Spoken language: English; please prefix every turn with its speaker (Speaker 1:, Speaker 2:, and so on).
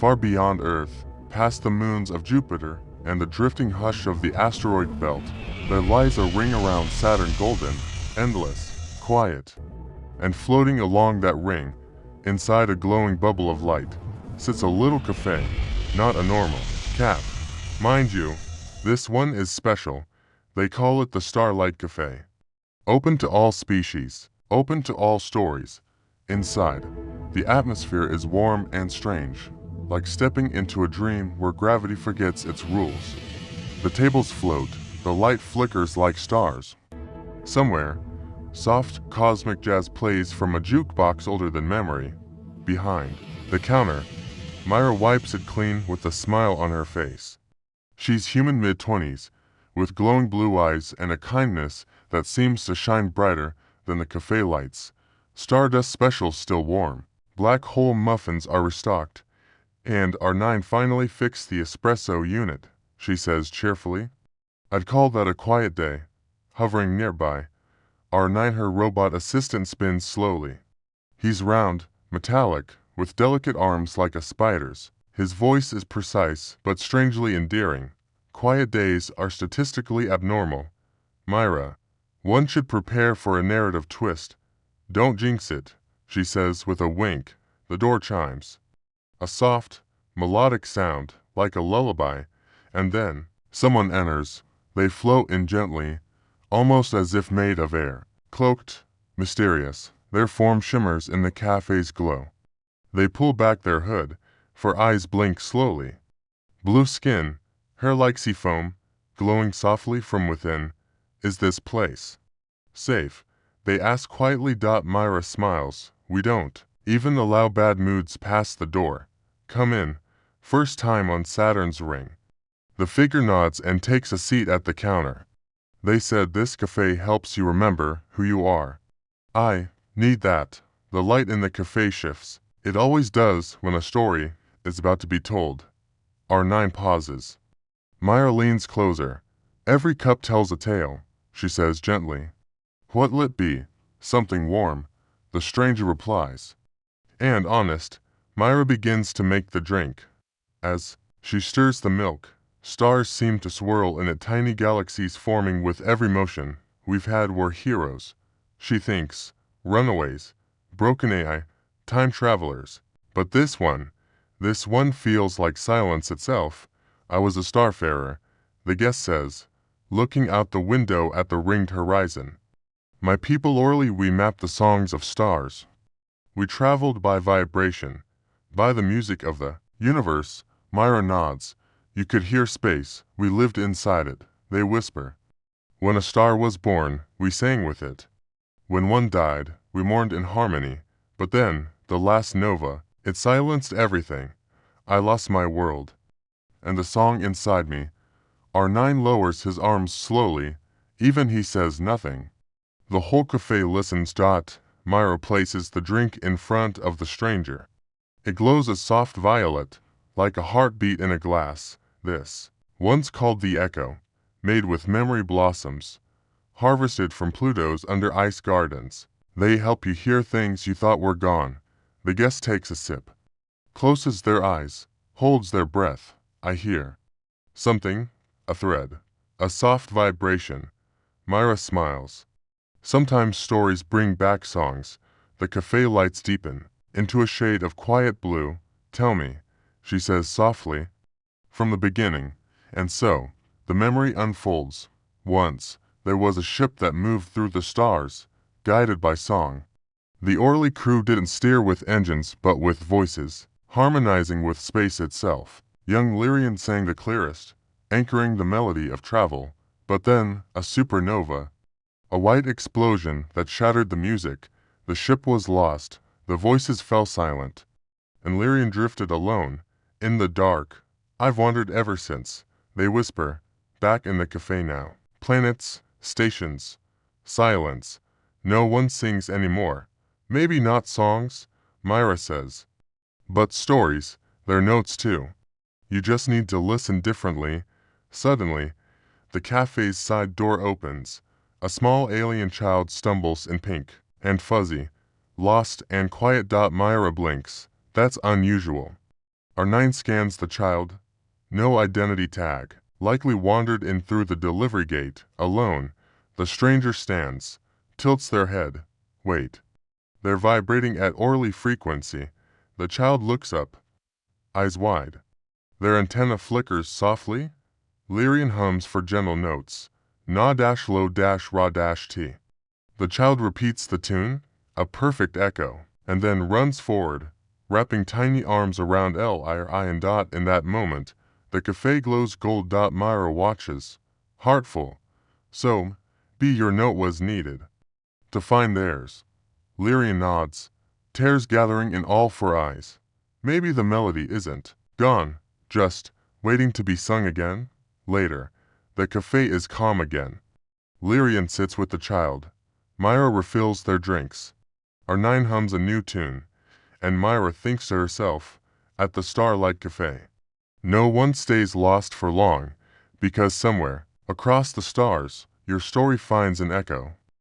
Speaker 1: far beyond Earth, past the moons of Jupiter and the drifting hush of the asteroid belt, there lies a ring around Saturn, golden, endless, quiet. And floating along that ring, inside a glowing bubble of light, sits a little cafe, not a normal cafe. Mind you, this one is special. They call it the Starlight Café. Open to all species, open to all stories. Inside, the atmosphere is warm and strange, like stepping into a dream where gravity forgets its rules. The tables float, the light flickers like stars. Somewhere, soft cosmic jazz plays from a jukebox older than memory. Behind the counter, Mira wipes it clean with a smile on her face. She's human mid-20s, with glowing blue eyes and a kindness that seems to shine brighter than the cafe lights. Stardust specials still warm. Black hole muffins are restocked, and R9 finally fixed the espresso unit, she says cheerfully. I'd call that a quiet day. Hovering nearby, R9, her robot assistant, spins slowly. He's round, metallic, with delicate arms like a spider's. His voice is precise but strangely endearing. Quiet days are statistically abnormal. Mira, one should prepare for a narrative twist. Don't jinx it, she says with a wink. The door chimes. A soft, melodic sound, like a lullaby, and then someone enters. They float in gently, almost as if made of air. Cloaked, mysterious, their form shimmers in the cafe's glow. They pull back their hood, for eyes blink slowly. Blue skin, hair like sea foam, glowing softly from within. Is this place safe? They ask quietly. Mira smiles. We don't even allow bad moods past the door. Come in. First time on Saturn's ring. The figure nods and takes a seat at the counter. They said this cafe helps you remember who you are. I need that. The light in the cafe shifts. It always does when a story is about to be told. R9 pauses. Mira leans closer. Every cup tells a tale, she says gently. What'll it be? Something warm, the stranger replies. And honest, Mira begins to make the drink. As she stirs the milk, stars seem to swirl in it, tiny galaxies forming with every motion. We've had war heroes, she thinks, runaways, broken AI, time travelers. But this one feels like silence itself. I was a starfarer, the guest says, looking out the window at the ringed horizon. My people orally we mapped the songs of stars. We traveled by vibration, by the music of the universe. Mira nods. You could hear space, we lived inside it, they whisper. When a star was born, we sang with it. When one died, we mourned in harmony. But then, the last nova, it silenced everything. I lost my world. And the song inside me. R9 lowers his arms slowly, even he says nothing. The whole cafe listens. Mira places the drink in front of the stranger. It glows a soft violet, like a heartbeat in a glass. This, once called the Echo, made with memory blossoms, harvested from Pluto's under ice gardens. They help you hear things you thought were gone. The guest takes a sip, closes their eyes, holds their breath. I hear something, a thread, a soft vibration. Mira smiles. Sometimes stories bring back songs. The cafe lights deepen into a shade of quiet blue. Tell me, she says softly, from the beginning. And so, the memory unfolds. Once, there was a ship that moved through the stars, guided by song. The Orly crew didn't steer with engines but with voices, harmonizing with space itself. Young Lirian sang the clearest, anchoring the melody of travel. But then, a supernova. A white explosion that shattered the music. The ship was lost, the voices fell silent. And Lirian drifted alone, in the dark. I've wandered ever since, they whisper, back in the cafe now. Planets, stations, silence. No one sings anymore. Maybe not songs, Mira says. But stories, they're notes too. You just need to listen differently. Suddenly, the cafe's side door opens. A small alien child stumbles in pink and fuzzy, lost and quiet. Mira blinks. That's unusual. R9 scans the child. No identity tag. Likely wandered in through the delivery gate, alone. The stranger stands, tilts their head. Wait. They're vibrating at orally frequency. The child looks up, eyes wide. Their antenna flickers softly. Lirian hums for gentle notes. Na-low-ra-t. The child repeats the tune, a perfect echo, and then runs forward, wrapping tiny arms around Lirian. In that moment, the cafe glows gold. Mira watches, heartful. So, your note was needed. To find theirs. Lirian nods, tears gathering in all four eyes. Maybe the melody isn't gone, just waiting to be sung again. Later, the cafe is calm again. Lirian sits with the child. Mira refills their drinks. R9 hums a new tune, and Mira thinks to herself, at the Starlight Café. No one stays lost for long, because somewhere, across the stars, your story finds an echo.